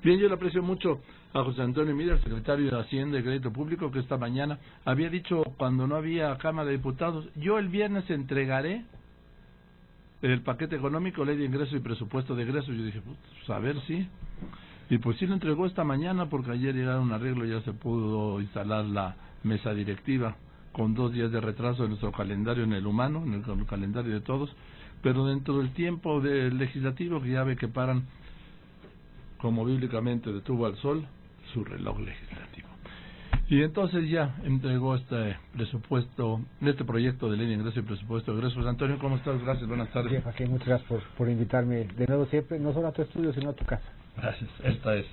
Bien, yo le aprecio mucho a José Antonio Mira, el secretario de Hacienda y Crédito Público, que esta mañana había dicho, cuando no había Cámara de Diputados, yo el viernes entregaré el paquete económico, ley de ingresos y presupuesto de egresos. Yo dije, pues a ver si... Y pues sí lo entregó esta mañana, porque ayer llegaron a arreglo y ya se pudo instalar la mesa directiva, con 2 días de retraso en nuestro calendario, en el humano, en el calendario de todos, pero dentro del tiempo del legislativo, que ya ve que paran, como bíblicamente detuvo al sol, su reloj legislativo. Y entonces ya entregó este presupuesto, este proyecto de ley de ingreso y presupuesto de egresos. Antonio, ¿cómo estás? Gracias, buenas tardes. Bien, Joaquín, muchas gracias por invitarme de nuevo siempre, no solo a tu estudio, sino a tu casa. Gracias, esta es.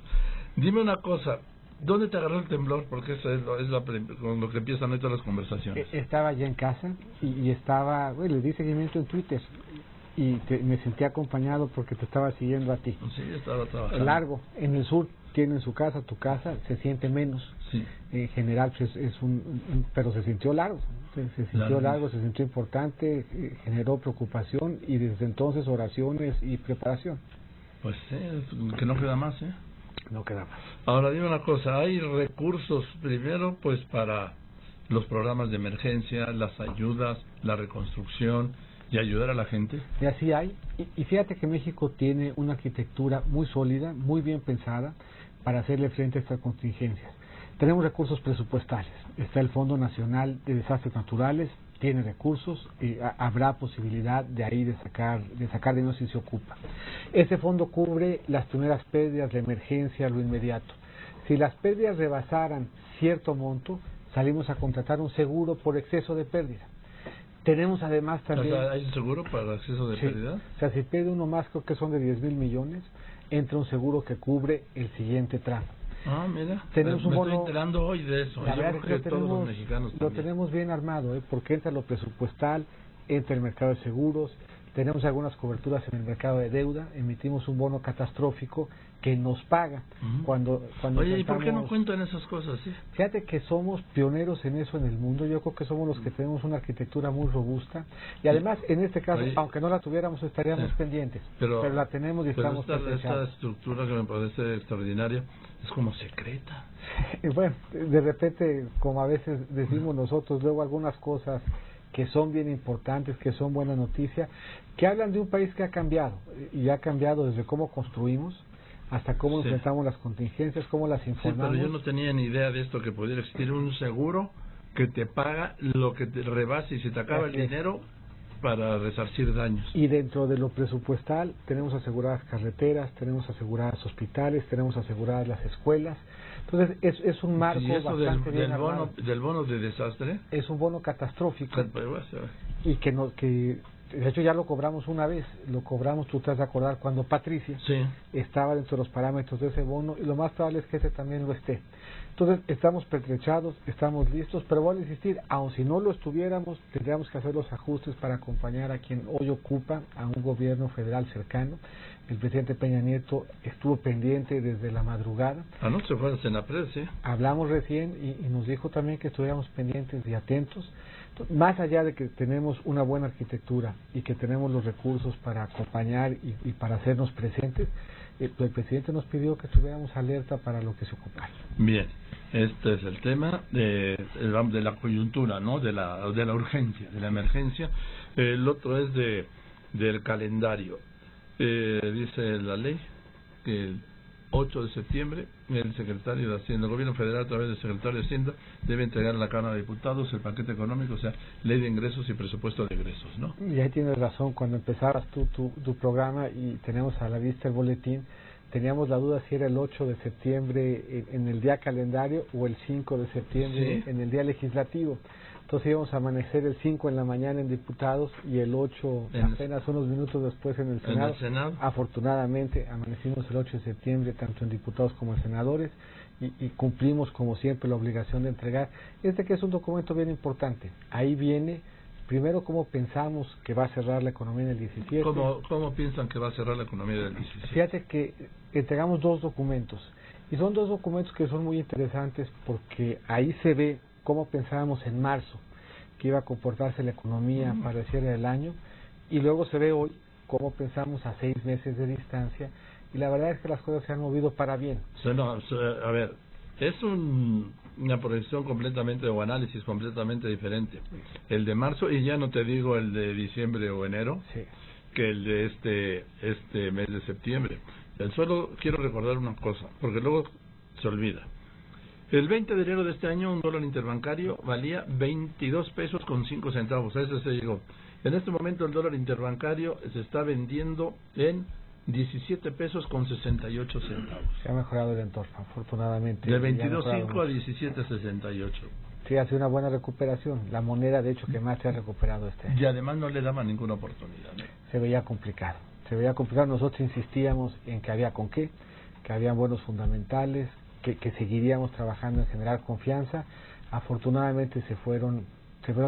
Dime una cosa, ¿dónde te agarró el temblor? Porque eso es con lo que empiezan hoy todas las conversaciones. Estaba ya en casa y estaba, bueno, le di seguimiento en Twitter y me sentí acompañado porque te estaba siguiendo a ti. Sí, estaba trabajando. Largo, en el sur tienen su casa, tu casa, se siente menos. Sí. En general pues es pero se sintió largo, se sintió largo, se sintió importante, generó preocupación y desde entonces oraciones y preparación. Pues que no queda más, ¿eh? No queda más. Ahora dime una cosa, hay recursos primero pues para los programas de emergencia, las ayudas, la reconstrucción y ayudar a la gente. Y así hay, y fíjate que México tiene una arquitectura muy sólida, muy bien pensada para hacerle frente a estas contingencias. Tenemos recursos presupuestales, está el Fondo Nacional de Desastres Naturales, tiene recursos, habrá posibilidad de ahí de sacar dinero si se ocupa. Ese fondo cubre las primeras pérdidas, la emergencia, lo inmediato. Si las pérdidas rebasaran cierto monto, salimos a contratar un seguro por exceso de pérdida. Tenemos además también... O sea, ¿hay un seguro para exceso de pérdida? O sea, si pierde uno más, creo que son de 10,000 millones, entra un seguro que cubre el siguiente tramo. Ah, mira, tenemos un bono, estoy enterando hoy de eso. La verdad creo que todos los mexicanos lo tenemos bien armado, porque entra lo presupuestal, entra el mercado de seguros, tenemos algunas coberturas en el mercado de deuda, emitimos un bono catastrófico que nos paga cuando Oye, ¿y por qué no cuentan esas cosas? ¿Sí? Fíjate que somos pioneros en eso en el mundo, yo creo que somos los que tenemos una arquitectura muy robusta y además en este caso, aunque no la tuviéramos, estaríamos pendientes, pero la tenemos y estamos esta estructura que me parece extraordinaria es como secreta. Y bueno, de repente, como a veces decimos nosotros, luego algunas cosas que son bien importantes, que son buena noticia, que hablan de un país que ha cambiado, y ha cambiado desde cómo construimos hasta cómo enfrentamos las contingencias, cómo las informamos. Sí, pero yo no tenía ni idea de esto, que pudiera existir un seguro que te paga lo que te rebase y se te acaba el dinero para resarcir daños. Y dentro de lo presupuestal tenemos aseguradas carreteras, tenemos aseguradas hospitales, tenemos aseguradas las escuelas. Entonces es un marco bastante bien armado. ¿Del bono de desastre? Es un bono catastrófico y que de hecho ya lo cobramos una vez, lo cobramos, tú te has de acordar, cuando Patricia estaba dentro de los parámetros de ese bono, y lo más probable es que ese también lo esté. Entonces estamos pertrechados, estamos listos, pero voy a insistir, aun si no lo estuviéramos, tendríamos que hacer los ajustes para acompañar a quien hoy ocupa a un gobierno federal cercano. El presidente Peña Nieto estuvo pendiente desde la madrugada. Anoche fue al Senapred, ¿sí? Hablamos recién y nos dijo también que estuviéramos pendientes y atentos. Más allá de que tenemos una buena arquitectura y que tenemos los recursos para acompañar y para hacernos presentes, el presidente nos pidió que estuviéramos alerta para lo que se ocupara. Bien, este es el tema de la coyuntura, ¿no? De la urgencia, de la emergencia. El otro es del calendario. Dice la ley que el 8 de septiembre el secretario de Hacienda, el gobierno federal a través del secretario de Hacienda debe entregar a la Cámara de Diputados el paquete económico, o sea, ley de ingresos y presupuesto de egresos, ¿no? Y ahí tienes razón, cuando empezabas tu programa y tenemos a la vista el boletín, teníamos la duda si era el 8 de septiembre en el día calendario o el 5 de septiembre en el día legislativo. Entonces íbamos a amanecer el 5 en la mañana en diputados y el 8 apenas unos minutos después en el Senado. Afortunadamente amanecimos el 8 de septiembre tanto en diputados como en senadores y cumplimos como siempre la obligación de entregar. Que es un documento bien importante. Ahí viene primero cómo pensamos que va a cerrar la economía del 17. ¿Cómo piensan que va a cerrar la economía del 17? Fíjate que entregamos 2 documentos y son 2 documentos que son muy interesantes porque ahí se ve cómo pensábamos en marzo que iba a comportarse la economía para el cierre del año y luego se ve hoy cómo pensamos a 6 meses de distancia, y la verdad es que las cosas se han movido para bien. A ver, es una proyección completamente o análisis completamente diferente. El de marzo, y ya no te digo el de diciembre o enero, Sí. que el de este mes de septiembre. Solo quiero recordar una cosa, porque luego se olvida. El 20 de enero de este año un dólar interbancario valía 22 pesos con 5 centavos. A eso se llegó. En este momento el dólar interbancario se está vendiendo en 17 pesos con 68 centavos. Se ha mejorado el entorno, afortunadamente. De 22.5 a 17.68. Sí, ha sido una buena recuperación. La moneda, de hecho, que más se ha recuperado este año. Y además no le daban ninguna oportunidad, ¿no? Se veía complicado. Nosotros insistíamos en que había con qué, que habían buenos fundamentales, que seguiríamos trabajando en generar confianza. Afortunadamente se fueron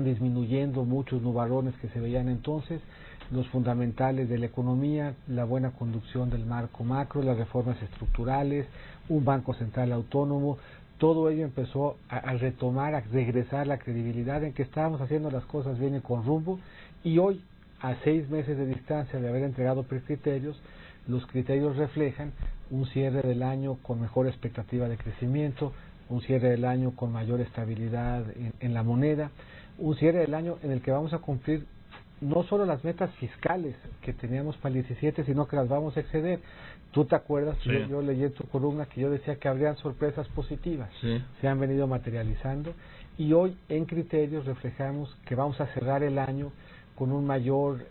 disminuyendo muchos nubarrones que se veían entonces, los fundamentales de la economía, la buena conducción del marco macro, las reformas estructurales, un banco central autónomo. Todo ello empezó a retomar, a regresar la credibilidad en que estábamos haciendo las cosas bien y con rumbo, y hoy, a 6 meses de distancia de haber entregado precriterios, los criterios reflejan un cierre del año con mejor expectativa de crecimiento, un cierre del año con mayor estabilidad en la moneda, un cierre del año en el que vamos a cumplir no solo las metas fiscales que teníamos para el 17, sino que las vamos a exceder. ¿Tú te acuerdas? Sí. Yo leí en tu columna que yo decía que habrían sorpresas positivas. Sí. Se han venido materializando, y hoy en criterios reflejamos que vamos a cerrar el año con un mayor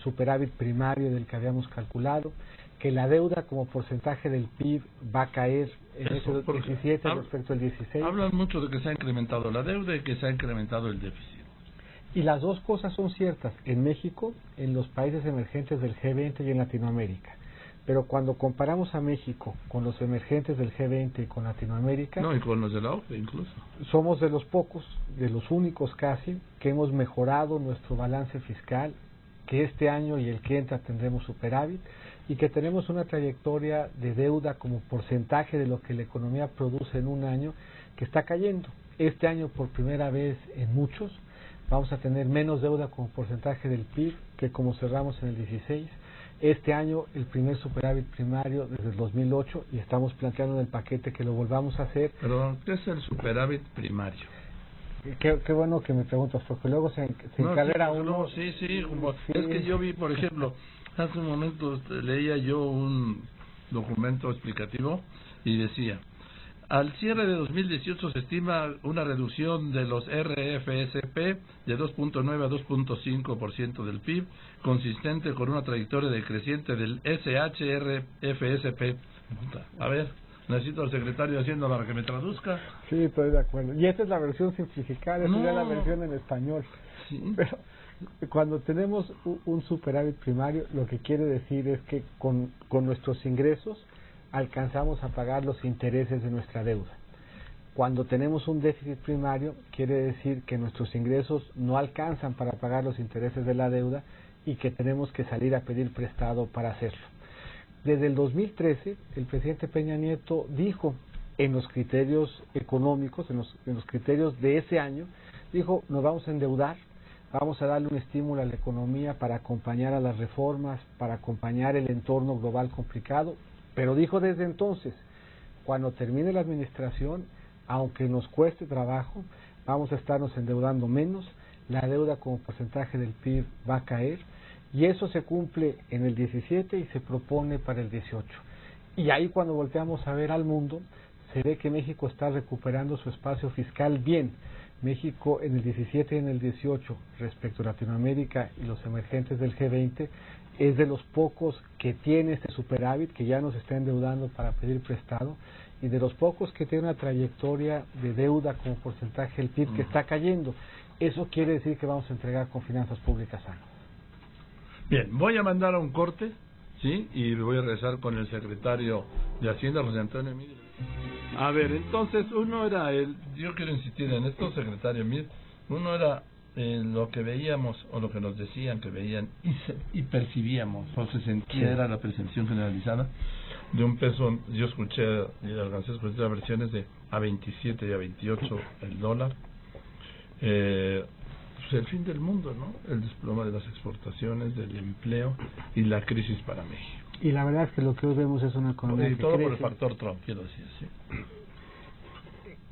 superávit primario del que habíamos calculado, que la deuda como porcentaje del PIB va a caer en ese 17 respecto al 16. Hablan mucho de que se ha incrementado la deuda y que se ha incrementado el déficit. Y las dos cosas son ciertas en México, en los países emergentes del G20 y en Latinoamérica. Pero cuando comparamos a México con los emergentes del G20 y con Latinoamérica... No, y con los de la OCDE incluso. Somos de los pocos, de los únicos casi, que hemos mejorado nuestro balance fiscal, que este año y el que entra tendremos superávit, y que tenemos una trayectoria de deuda como porcentaje de lo que la economía produce en un año que está cayendo. Este año, por primera vez en muchos, vamos a tener menos deuda como porcentaje del PIB que como cerramos en el 16. Este año el primer superávit primario desde el 2008, y estamos planteando en el paquete que lo volvamos a hacer. Pero ¿qué es el superávit primario? Qué bueno que me preguntas, porque luego se encarrera uno. Sí. Es que yo vi, por ejemplo, hace un momento leía yo un documento explicativo y decía: al cierre de 2018 se estima una reducción de los RFSP de 2.9 a 2.5% del PIB, consistente con una trayectoria decreciente del SHRFSP. A ver, necesito al secretario de Hacienda para que me traduzca. Sí, estoy de acuerdo. Y esta es la versión simplificada, esta es la versión en español. Sí. Pero cuando tenemos un superávit primario, lo que quiere decir es que con nuestros ingresos alcanzamos a pagar los intereses de nuestra deuda. Cuando tenemos un déficit primario, quiere decir que nuestros ingresos no alcanzan para pagar los intereses de la deuda y que tenemos que salir a pedir prestado para hacerlo. Desde el 2013, el presidente Peña Nieto dijo en los criterios económicos, en los criterios de ese año, dijo: nos vamos a endeudar, vamos a darle un estímulo a la economía para acompañar a las reformas, para acompañar el entorno global complicado. Pero dijo desde entonces, cuando termine la administración, aunque nos cueste trabajo, vamos a estarnos endeudando menos, la deuda como porcentaje del PIB va a caer, y eso se cumple en el 17 y se propone para el 18. Y ahí, cuando volteamos a ver al mundo, se ve que México está recuperando su espacio fiscal bien. México en el 17 y en el 18, respecto a Latinoamérica y los emergentes del G20, es de los pocos que tiene este superávit, que ya nos está endeudando para pedir prestado, y de los pocos que tiene una trayectoria de deuda como porcentaje del PIB que está cayendo. Eso quiere decir que vamos a entregar con finanzas públicas sanas. Bien, voy a mandar a un corte, ¿sí? Y voy a regresar con el secretario de Hacienda, José Antonio Emilio. A ver, entonces, yo quiero insistir en esto, secretario Emilio, uno era lo que veíamos o lo que nos decían que veían y percibíamos o se sentía, era la percepción generalizada de un peso. Yo escuché y alcancé a escuchar versiones de a 27 y a 28 el dólar. pues el fin del mundo, ¿no? El desplome de las exportaciones, del empleo y la crisis para México. Y la verdad es que lo que hoy vemos es una economía y que todo crece. por el factor Trump, quiero decir, sí.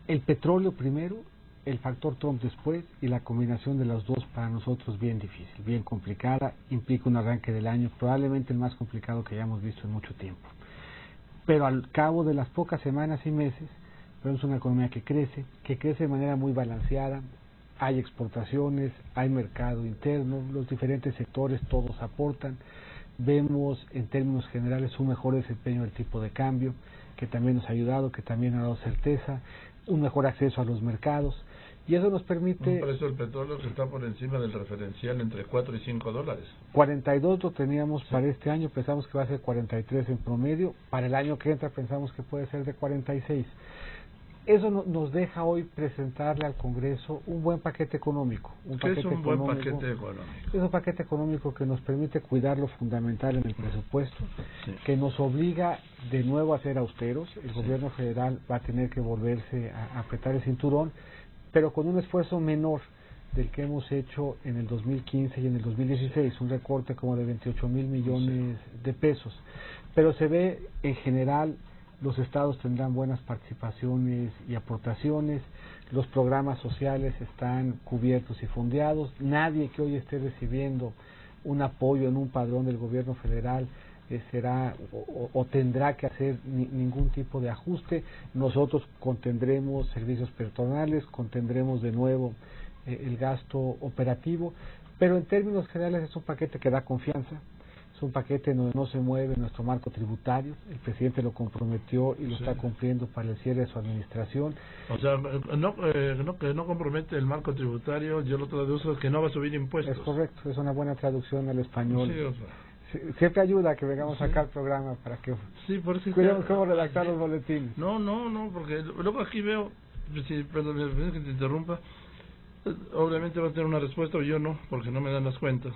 El petróleo primero, el factor Trump después, y la combinación de las dos para nosotros bien difícil, bien complicada, implica un arranque del año probablemente el más complicado que hayamos visto en mucho tiempo. Pero al cabo de las pocas semanas y meses, vemos una economía que crece de manera muy balanceada, hay exportaciones, hay mercado interno, los diferentes sectores todos aportan, vemos en términos generales un mejor desempeño del tipo de cambio, que también nos ha ayudado, que también ha dado certeza, un mejor acceso a los mercados, y eso nos permite... Un precio del petróleo que está por encima del referencial entre 4 y 5 dólares. 42 lo teníamos para este año, pensamos que va a ser 43 en promedio, para el año que entra pensamos que puede ser de 46. Eso nos deja hoy presentarle al Congreso un buen paquete económico. ¿Qué es un buen paquete económico? Es un paquete económico que nos permite cuidar lo fundamental en el presupuesto, sí, que nos obliga de nuevo a ser austeros. El gobierno federal va a tener que volverse a apretar el cinturón, pero con un esfuerzo menor del que hemos hecho en el 2015 y en el 2016, un recorte como de 28,000 millones de pesos. Pero se ve en general, los estados tendrán buenas participaciones y aportaciones, los programas sociales están cubiertos y fondeados, nadie que hoy esté recibiendo un apoyo en un padrón del gobierno federal será o tendrá que hacer ningún tipo de ajuste. Nosotros contendremos servicios personales, contendremos de nuevo el gasto operativo, pero en términos generales es un paquete que da confianza. Es un paquete donde no se mueve nuestro marco tributario. El presidente lo comprometió y lo está cumpliendo para el cierre de su administración. O sea, que no compromete el marco tributario, yo lo traduzco que no va a subir impuestos. Es correcto, es una buena traducción al español. Sí, o sea, siempre ayuda a que vengamos acá al programa para que por eso cuidemos cómo redactar los boletines. No, porque luego aquí veo, perdón que te interrumpa, obviamente va a tener una respuesta o yo no, porque no me dan las cuentas.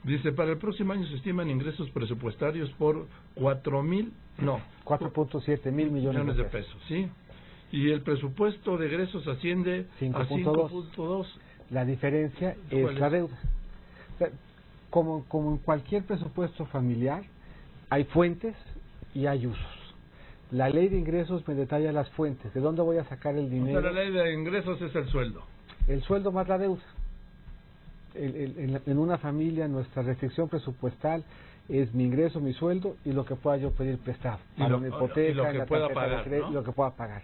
Dice, para el próximo año se estiman ingresos presupuestarios por 4.7 mil millones de pesos. ¿sí? Y el presupuesto de egresos asciende a 5.2. La diferencia es la deuda. O sea, como en cualquier presupuesto familiar, hay fuentes y hay usos. La ley de ingresos me detalla las fuentes. ¿De dónde voy a sacar el dinero? O sea, la ley de ingresos es el sueldo. El sueldo más la deuda. En una familia nuestra restricción presupuestal es mi ingreso, mi sueldo y lo que pueda yo pedir prestado para una hipoteca, y lo que pueda pagar, ¿no? Lo que pueda pagar.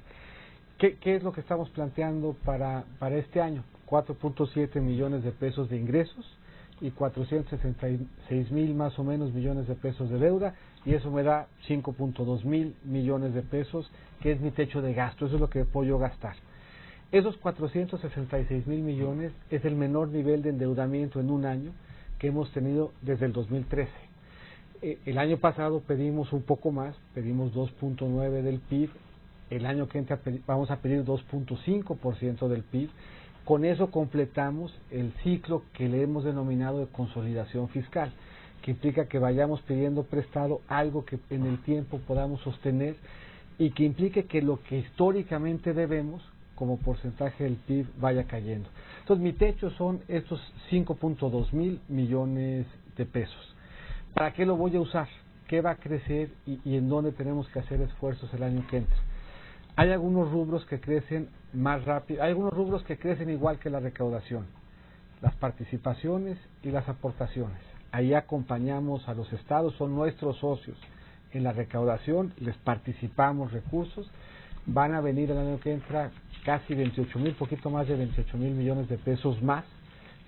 ¿Qué es lo que estamos planteando para este año? 4.7 millones de pesos de ingresos y 466 mil más o menos millones de pesos de deuda, y eso me da 5.2 mil millones de pesos, que es mi techo de gasto. Eso es lo que puedo yo gastar. Esos 466 mil millones es el menor nivel de endeudamiento en un año que hemos tenido desde el 2013. El año pasado pedimos un poco más, pedimos 2.9 del PIB, el año que entra vamos a pedir 2.5% del PIB. Con eso completamos el ciclo que le hemos denominado de consolidación fiscal, que implica que vayamos pidiendo prestado algo que en el tiempo podamos sostener y que implique que lo que históricamente debemos como porcentaje del PIB vaya cayendo. Entonces mi techo son estos 5.2 mil millones de pesos. ¿Para qué lo voy a usar? ¿Qué va a crecer y en dónde tenemos que hacer esfuerzos el año que entra? Hay algunos rubros que crecen más rápido, hay algunos rubros que crecen igual que la recaudación, las participaciones y las aportaciones. Ahí acompañamos a los estados, son nuestros socios en la recaudación, les participamos recursos. Van a venir el año que entra casi 28 mil, poquito más de 28 mil millones de pesos más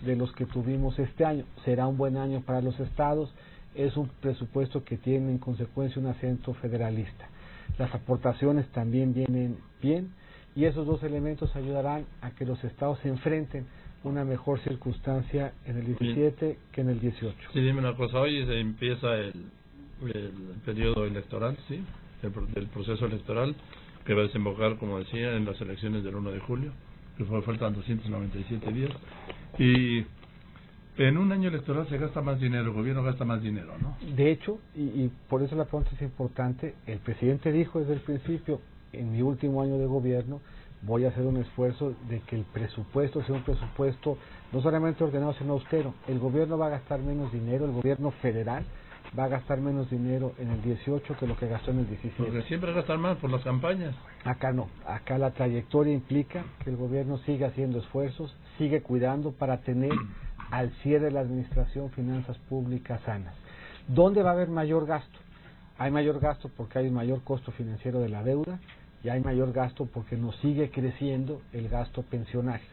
de los que tuvimos este año. Será un buen año para los estados, es un presupuesto que tiene en consecuencia un acento federalista. Las aportaciones también vienen bien y esos dos elementos ayudarán a que los estados se enfrenten una mejor circunstancia en el 17 que en el 18. Sí, dime una cosa, hoy se empieza el periodo electoral, ¿sí? El proceso electoral, que va a desembocar, como decía, en las elecciones del 1 de julio, que faltan 297 días, y en un año electoral se gasta más dinero, el gobierno gasta más dinero, ¿no? De hecho, y por eso la pregunta es importante, el presidente dijo desde el principio, en mi último año de gobierno, voy a hacer un esfuerzo de que el presupuesto sea un presupuesto no solamente ordenado, sino austero. El gobierno va a gastar menos dinero, el gobierno federal va a gastar menos dinero en el 18 que lo que gastó en el 17. Porque siempre gastan más por las campañas. Acá no, acá la trayectoria implica que el gobierno siga haciendo esfuerzos, sigue cuidando para tener al cierre de la administración finanzas públicas sanas. ¿Dónde va a haber mayor gasto? Hay mayor gasto porque hay un mayor costo financiero de la deuda y hay mayor gasto porque nos sigue creciendo el gasto pensionario.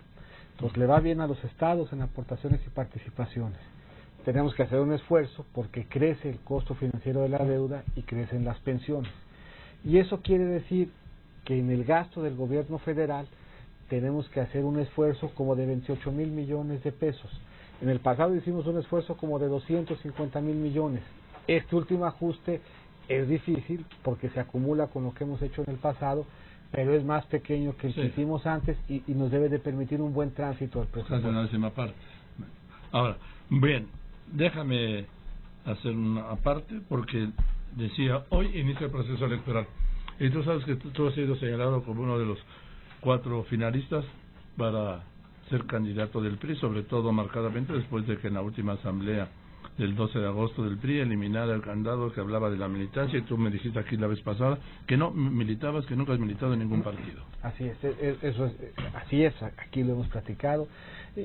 Entonces le va bien a los estados en aportaciones y participaciones. Tenemos que hacer un esfuerzo porque crece el costo financiero de la deuda y crecen las pensiones. Y eso quiere decir que en el gasto del gobierno federal tenemos que hacer un esfuerzo como de 28,000 millones de pesos. En el pasado hicimos un esfuerzo como de 250,000 millones. Este último ajuste es difícil porque se acumula con lo que hemos hecho en el pasado, pero es más pequeño que el que hicimos antes y nos debe de permitir un buen tránsito al presupuesto. La décima parte. Ahora, bien, déjame hacer una aparte porque decía, hoy inicia el proceso electoral. Y tú sabes que tú has sido señalado como uno de los 4 finalistas para ser candidato del PRI, sobre todo marcadamente después de que en la última asamblea del 12 de agosto del PRI eliminara el candado que hablaba de la militancia, y tú me dijiste aquí la vez pasada que no militabas, que nunca has militado en ningún partido. Así es, así es, aquí lo hemos platicado.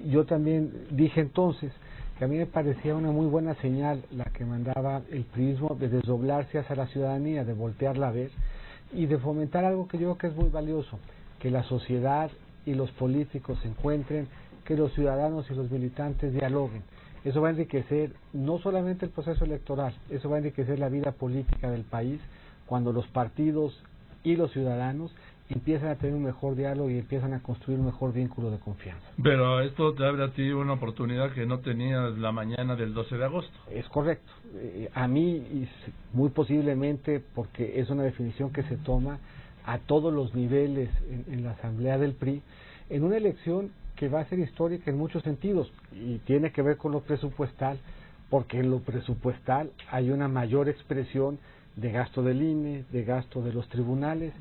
Yo también dije entonces que a mí me parecía una muy buena señal la que mandaba el priismo de desdoblarse hacia la ciudadanía, de voltearla a ver y de fomentar algo que yo creo que es muy valioso, que la sociedad y los políticos se encuentren, que los ciudadanos y los militantes dialoguen. Eso va a enriquecer no solamente el proceso electoral, eso va a enriquecer la vida política del país cuando los partidos y los ciudadanos empiezan a tener un mejor diálogo y empiezan a construir un mejor vínculo de confianza. Pero esto te abre a ti una oportunidad que no tenías la mañana del 12 de agosto. Es correcto. A mí, muy posiblemente, porque es una definición que se toma a todos los niveles en la asamblea del PRI, en una elección que va a ser histórica en muchos sentidos y tiene que ver con lo presupuestal, porque en lo presupuestal hay una mayor expresión de gasto del INE, de gasto de los tribunales,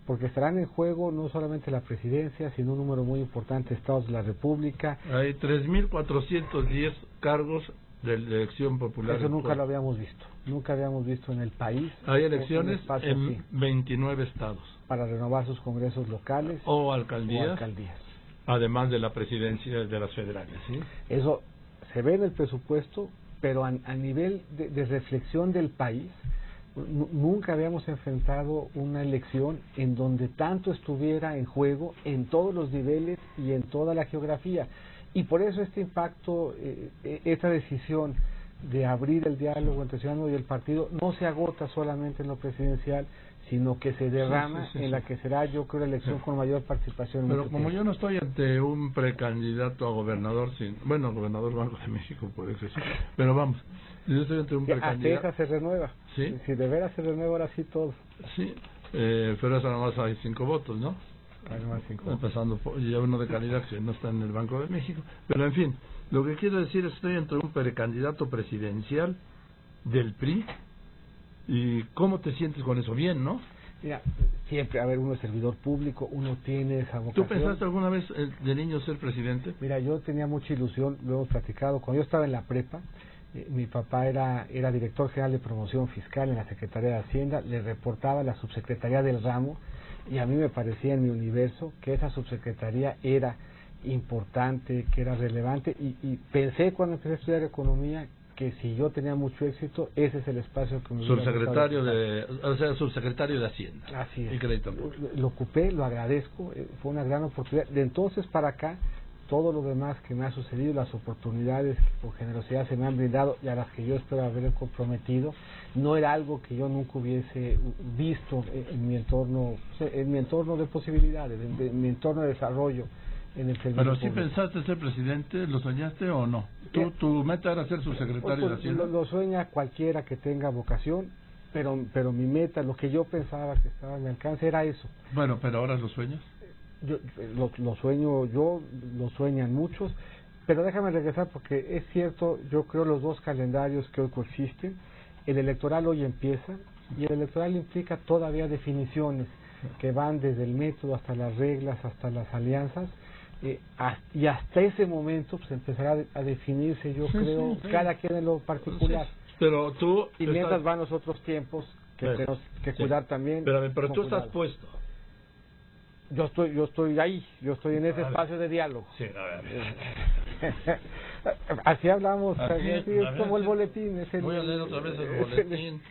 porque estarán en juego no solamente la presidencia, sino un número muy importante de estados de la República. Hay 3.410 cargos de elección popular. Eso nunca lo habíamos visto, nunca habíamos visto en el país. Hay elecciones en 29 estados. Para renovar sus congresos locales o alcaldías. Además de la presidencia de las federales. ¿Sí? Eso se ve en el presupuesto, pero a nivel de reflexión del país, nunca habíamos enfrentado una elección en donde tanto estuviera en juego en todos los niveles y en toda la geografía. Y por eso este impacto, esta decisión de abrir el diálogo entre el ciudadano y el partido no se agota solamente en lo presidencial, sino que se derrama en la que será, yo creo, la elección con mayor participación. Pero como yo no estoy ante un precandidato a gobernador, gobernador Banco de México puede que sí, pero vamos, yo estoy ante un precandidato. Hasta esa se renueva. ¿Sí? Si de veras se renueva, ahora sí todo. Sí, pero esa nomás hay 5 votos, ¿no? Hay nomás 5. Empezando por ya uno de calidad que no está en el Banco de México. Pero en fin, lo que quiero decir es que estoy entre un precandidato presidencial del PRI. ¿Y cómo te sientes con eso? Bien, ¿no? Mira, siempre, uno es servidor público, uno tiene esa vocación. ¿Tú pensaste alguna vez de niño ser presidente? Mira, yo tenía mucha ilusión, lo hemos platicado, cuando yo estaba en la prepa, mi papá era director general de promoción fiscal en la Secretaría de Hacienda, le reportaba a la subsecretaría del ramo, y a mí me parecía en mi universo que esa subsecretaría era importante, que era relevante, y pensé cuando empecé a estudiar economía que si yo tenía mucho éxito, ese es el espacio que me subsecretario subsecretario de Hacienda. Así es. Y crédito. Lo ocupé, lo agradezco, fue una gran oportunidad. De entonces para acá, todo lo demás que me ha sucedido, las oportunidades que por generosidad se me han brindado y a las que yo espero haber comprometido, no era algo que yo nunca hubiese visto en mi entorno de posibilidades, en mi entorno de desarrollo. Pero si pensaste ser presidente, ¿lo soñaste o no? ¿Tu meta era ser subsecretario de Hacienda? Lo sueña cualquiera que tenga vocación, pero mi meta, lo que yo pensaba que estaba a mi alcance era eso. Bueno, pero ahora lo sueñas. Lo sueño yo, lo sueñan muchos, pero déjame regresar porque es cierto, yo creo los dos calendarios que hoy coexisten, el electoral hoy empieza y el electoral implica todavía definiciones. que van desde el método hasta las reglas, hasta las alianzas, y hasta ese momento pues empezará a definirse, yo creo, cada quien en lo particular. Sí, pero tú... Y mientras van los otros tiempos que tenemos que cuidar también. Pero tú estás puesto. Yo estoy ahí, yo estoy en ese espacio de diálogo. Sí, a ver. Así hablamos, así es como el boletín. Voy a leer otra vez el boletín.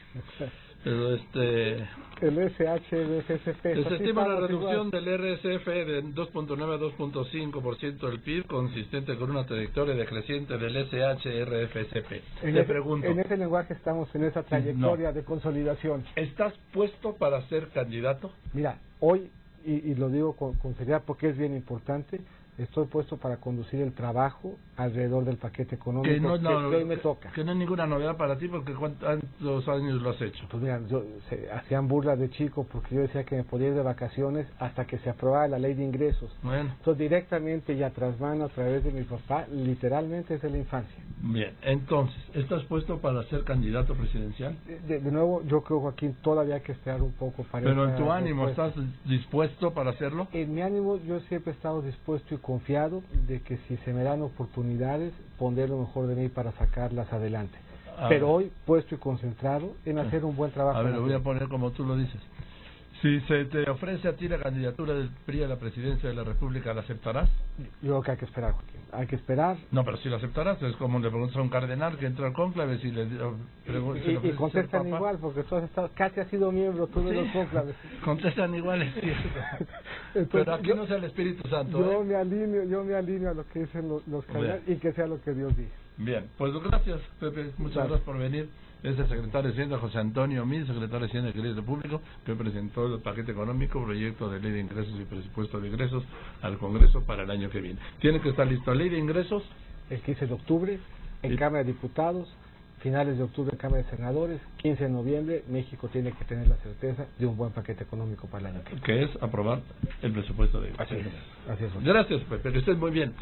El SHBCP. Se estima la reducción del RSF de 2.9 a 2.5% del PIB, consistente con una trayectoria decreciente del SHRFCP. Te pregunto. En ese lenguaje estamos en esa trayectoria de consolidación. ¿Estás puesto para ser candidato? Mira, hoy, y lo digo con seriedad porque es bien importante, estoy puesto para conducir el trabajo alrededor del paquete económico que hoy me toca. Que no es ninguna novedad para ti, porque ¿cuántos años lo has hecho? Pues mira, se hacían burlas de chico porque yo decía que me podía ir de vacaciones hasta que se aprobara la ley de ingresos. Bueno. Entonces directamente y a tras mano, a través de mi papá, literalmente desde la infancia. Bien, entonces, ¿estás puesto para ser candidato presidencial? De nuevo, yo creo, Joaquín, todavía hay que esperar un poco para... Pero en tu ánimo, ¿estás dispuesto para hacerlo? En mi ánimo, yo siempre he estado dispuesto y confiado de que si se me dan oportunidades, pondré lo mejor de mí para sacarlas adelante. Pero hoy, puesto y concentrado en hacer un buen trabajo. A ver, lo voy a poner como tú lo dices. Si se te ofrece a ti la candidatura del PRI a la presidencia de la República, ¿la aceptarás? Yo creo que hay que esperar, Joaquín. Hay que esperar. No, pero si la aceptarás, es como le preguntas a un cardenal que entra al cónclave si le y contestan igual, porque tú has estado, casi has sido miembro tú de los cónclaves. Contestan igual, es cierto. Entonces, pero aquí no sea el Espíritu Santo. Yo me alineo a lo que dicen los cardenales y que sea lo que Dios dice. Bien, pues gracias, Pepe. Muchas gracias por venir. Es el secretario de Hacienda, José Antonio Mil, secretario de Hacienda y Crédito Público, que presentó el paquete económico, proyecto de ley de ingresos y presupuesto de ingresos al Congreso para el año que viene. Tiene que estar listo. Ley de ingresos. El 15 de octubre en Cámara de Diputados, finales de octubre en Cámara de Senadores, 15 de noviembre, México tiene que tener la certeza de un buen paquete económico para el año que viene. Que es aprobar el presupuesto de ingresos. Así es. Gracias, Pepe. Que estés muy bien.